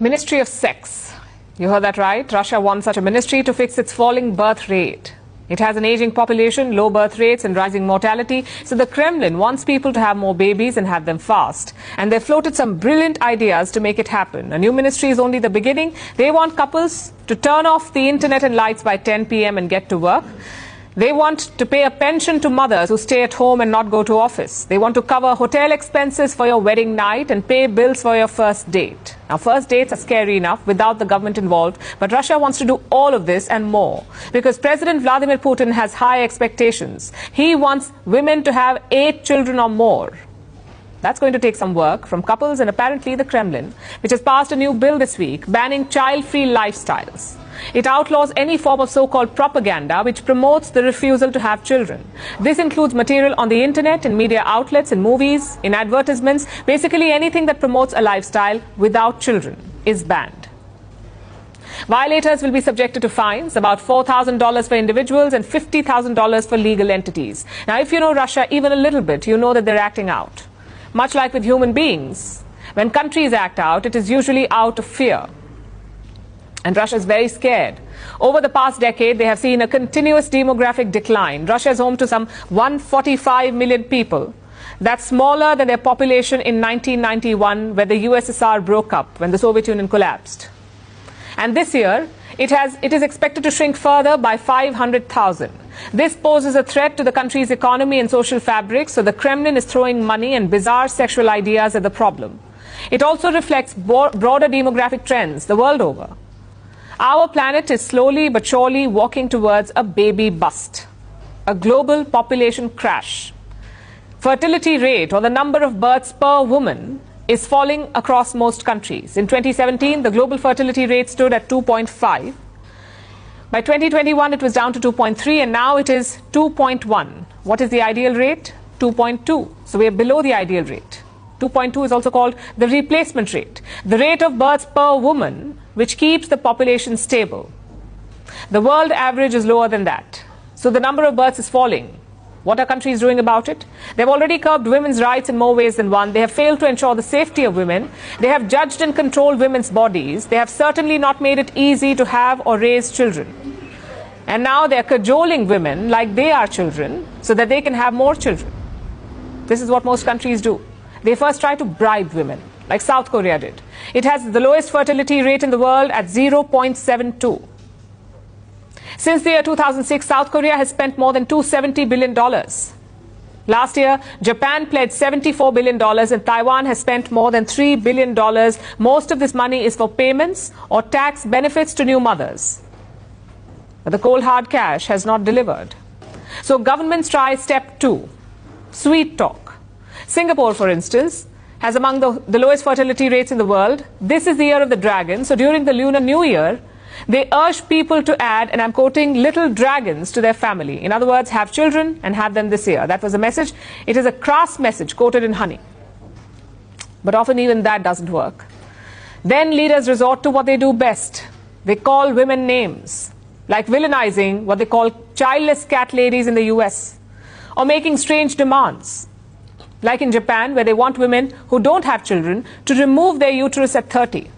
Ministry of Sex. You heard that right. Russia wants such a ministry to fix its falling birth rate. It has an aging population, low birth rates and rising mortality. So the Kremlin wants people to have more babies and have them fast. And they've floated some brilliant ideas to make it happen. A new ministry is only the beginning. They want couples to turn off the internet and lights by 10 p.m. and get to work. They want to pay a pension to mothers who stay at home and not go to office. They want to cover hotel expenses for your wedding night and pay bills for your first date. Now, first dates are scary enough without the government involved, but Russia wants to do all of this and more because President Vladimir Putin has high expectations. He wants women to have 8 children or more. That's going to take some work from couples and apparently the Kremlin, which has passed a new bill this week banning child-free lifestyles. It outlaws any form of so-called propaganda which promotes the refusal to have children. This includes material on the internet, in media outlets, in movies, in advertisements. Basically anything that promotes a lifestyle without children is banned. Violators will be subjected to fines, about $4,000 for individuals and $50,000 for legal entities. Now, if you know Russia even a little bit, you know that they're acting out. Much like with human beings, when countries act out, it is usually out of fear. And Russia is very scared. Over the past decade, they have seen a continuous demographic decline. Russia is home to some 145 million people. That's smaller than their population in 1991, when the USSR broke up, when the Soviet Union collapsed. And this year, it is expected to shrink further by 500,000. This poses a threat to the country's economy and social fabric, so the Kremlin is throwing money and bizarre sexual ideas at the problem. It also reflects broader demographic trends the world over. Our planet is slowly but surely walking towards a baby bust, a global population crash. Fertility rate, or the number of births per woman, is falling across most countries. In 2017, the global fertility rate stood at 2.5. By 2021, it was down to 2.3, and now it is 2.1. What is the ideal rate? 2.2. So we are below the ideal rate. 2.2 is also called the replacement rate, the rate of births per woman, which keeps the population stable. The world average is lower than that. So the number of births is falling. What are countries doing about it? They've already curbed women's rights in more ways than one. They have failed to ensure the safety of women. They have judged and controlled women's bodies. They have certainly not made it easy to have or raise children. And now they're cajoling women like they are children so that they can have more children. This is what most countries do. They first try to bribe women, like South Korea did. It has the lowest fertility rate in the world at 0.72. Since the year 2006, South Korea has spent more than $270 billion. Last year, Japan pledged $74 billion and Taiwan has spent more than $3 billion. Most of this money is for payments or tax benefits to new mothers. But the cold hard cash has not delivered. So governments try step 2, sweet talk. Singapore, for instance, has among the lowest fertility rates in the world. This is the year of the dragon. So during the Lunar New Year, they urge people to add, and I'm quoting, little dragons to their family. In other words, have children and have them this year. That was a message. It is a crass message coated in honey. But often even that doesn't work. Then leaders resort to what they do best. They call women names, like villainizing what they call childless cat ladies in the US, or making strange demands, like in Japan, where they want women who don't have children to remove their uterus at 30.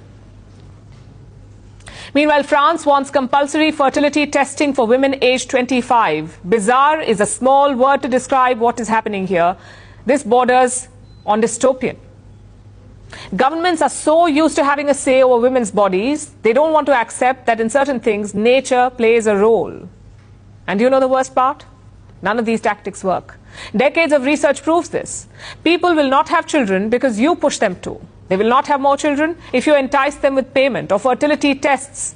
Meanwhile, France wants compulsory fertility testing for women aged 25. Bizarre is a small word to describe what is happening here. This borders on dystopian. Governments are so used to having a say over women's bodies, they don't want to accept that in certain things, nature plays a role. And do you know the worst part? None of these tactics work. Decades of research proves this. People will not have children because you push them to. They will not have more children if you entice them with payment or fertility tests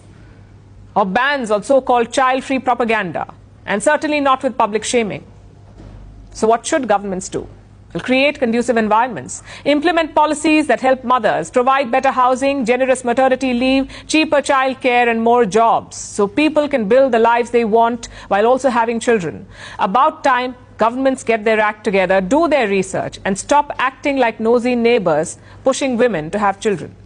or bans on so-called child-free propaganda, and certainly not with public shaming. So what should governments do? Well, create conducive environments, implement policies that help mothers, provide better housing, generous maternity leave, cheaper childcare and more jobs, so people can build the lives they want while also having children. About time governments get their act together, do their research and stop acting like nosy neighbors pushing women to have children.